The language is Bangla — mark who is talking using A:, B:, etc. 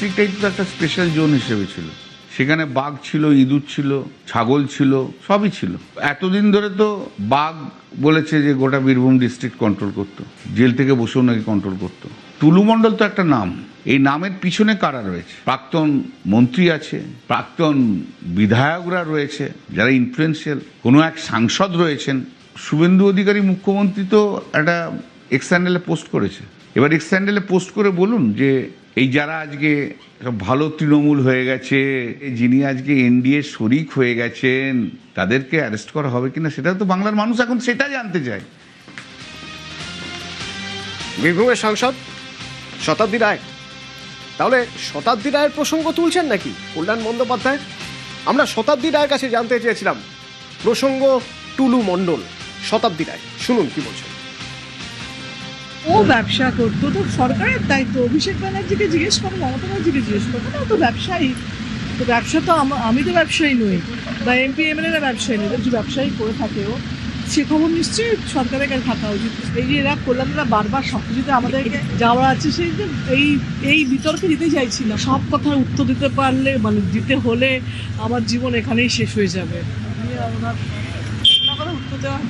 A: ডিস্ট্রিক্টটাই তো একটা স্পেশাল জোন হিসেবে ছিল, সেখানে বাঘ ছিল, ইঁদুর ছিল, ছাগল ছিল, সবই ছিল। এতদিন ধরে তো বাঘ বলেছে যে গোটা বীরভূম ডিস্ট্রিক্ট কন্ট্রোল করতো, জেল থেকে বসেও নাকি কন্ট্রোল করতো। টুলু মণ্ডল তো একটা নাম, এই নামের পিছনে কারা রয়েছে? প্রাক্তন মন্ত্রী আছে, প্রাক্তন বিধায়করা রয়েছে যারা ইনফ্লুয়েন্সিয়াল, কোনো এক সাংসদ রয়েছেন। শুভেন্দু অধিকারী মুখ্যমন্ত্রী তো একটা এক্স হ্যান্ডেলে পোস্ট করেছে। এবার এক্স হ্যান্ডেলে পোস্ট করে বলুন যে এই যারা আজকে সব ভালো তৃণমূল হয়ে গেছে, যিনি আজকে এনডিএ শরিক হয়ে গেছেন, তাদেরকে অ্যারেস্ট করা হবে কিনা, সেটা তো বাংলার মানুষ এখন সেটা জানতে চায়।
B: বীরভূমের সাংসদ শতাব্দী রায়, তাহলে শতাব্দী রায়ের প্রসঙ্গ তুলছেন নাকি কল্যাণ বন্দ্যোপাধ্যায়? আমরা শতাব্দী রায়ের কাছে জানতে চেয়েছিলাম প্রসঙ্গ টুলু মণ্ডল। শতাব্দী রায় শুনুন কি বলছেন।
C: ও ব্যবসা করতো, তো সরকারের দায়িত্ব। অভিষেক ব্যানার্জিকে জিজ্ঞেস করো, মমতা ব্যানার্জিকে জিজ্ঞেস করো, ও তো ব্যবসায়ী। তো ব্যবসা তো আমি তো ব্যবসায়ী নই, বা এমপি এমএলএরা ব্যবসায়ী নই, যে ব্যবসায়ী করে থাকে ও, সে খবর নিশ্চয়ই সরকারের কাছে থাকা উচিত। এই যে এরা কল্যাণরা বারবার সব কিছুতে আমাদেরকে যাওয়া আছে, সেই যে এই বিতর্কে দিতে চাইছি না। সব কথার উত্তর দিতে পারলে, মানে দিতে হলে আমার জীবন এখানেই শেষ হয়ে যাবে। ওনার কথা উত্তর দেওয়া